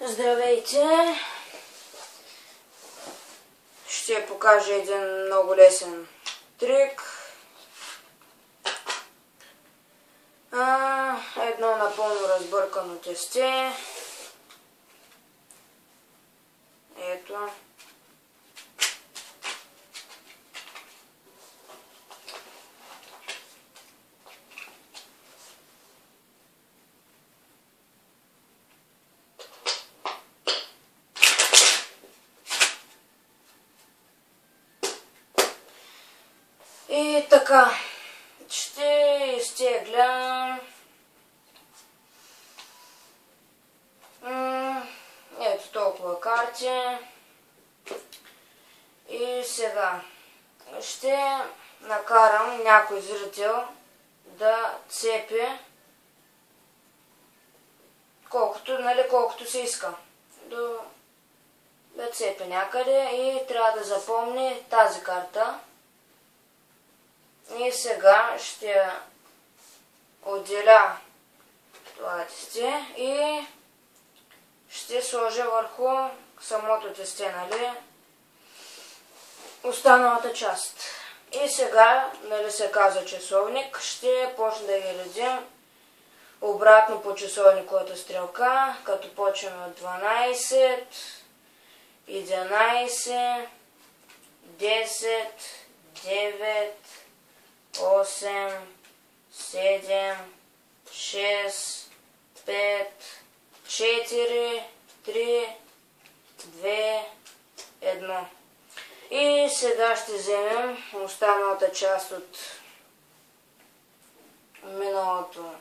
Здравейте! Ще покажа един много лесен трик. Едно напълно разбъркано тесте. Ето. И така, ще изтегля ето толкова карти и сега ще накарам някой зрител да цепи колкото се иска. Да цепи някъде и трябва да запомни тази карта. И сега ще отделя това тесте и ще сложа върху самото тесте, нали, останалата част. И сега, нали се казва часовник, ще почне да ги редим обратно по часовниковата стрелка, като почваме от 12, 11, 10, 9, 8, 7, 6, 5, 4, 3, 2, 1. И сега ще вземем останалата част от миналото.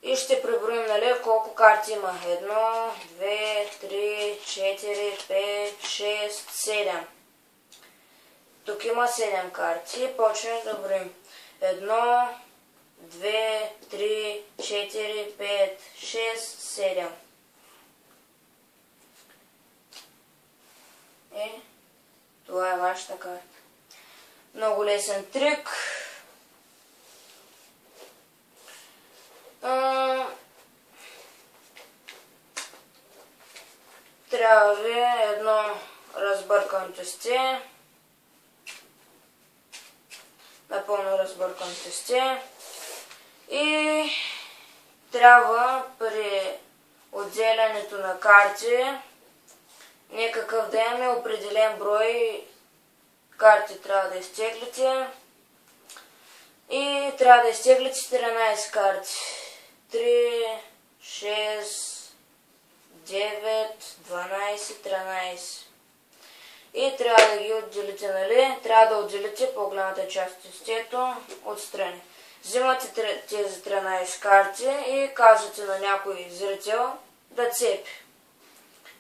И ще преброим, нали, колко карти има. 1, 2, 3, 4, 5, 6, 7. Тук има 7 карти. Почваме да броим. 1, 2, 3, 4, 5, 6, 7. Това е вашата карта. Много лесен трик. Трябва ви едно разбъркано тесте. Напълно разбъркано тесте. И трябва при отделянето на карти някакъв да имаме определен брой карти трябва да изтеглите. И трябва да изтеглите 14 карти. 3, 6, 9, 12, 13. И трябва да ги отделите, нали? Трябва да отделите по-голямата част от тестето отстрани. Взимате тези 13 карти и казвате на някой зрител да цепи.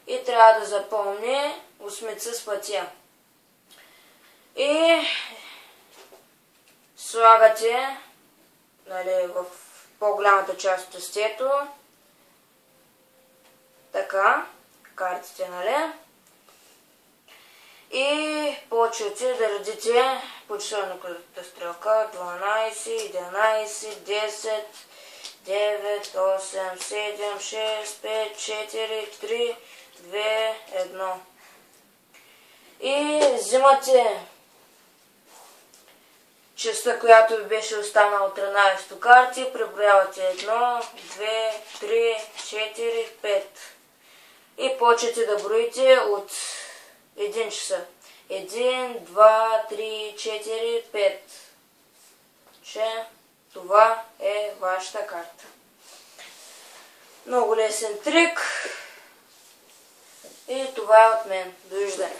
И трябва да запомни 8 с пътя. И слагате, нали, в по-голямата част от тестето така, картите, нали? И почвате да редите по часовниковата стрелка 12, 11, 10, 9, 8, 7, 6, 5, 4, 3, 2, 1. И взимате частта, която ви беше останала от 13 карти, преброявате 1, 2, 3, 4, 5. И почвате да броите от 1 часа. 1, 2, 3, 4, 5. Че това е вашата карта. Много лесен трик. И това е от мен. Довиждане.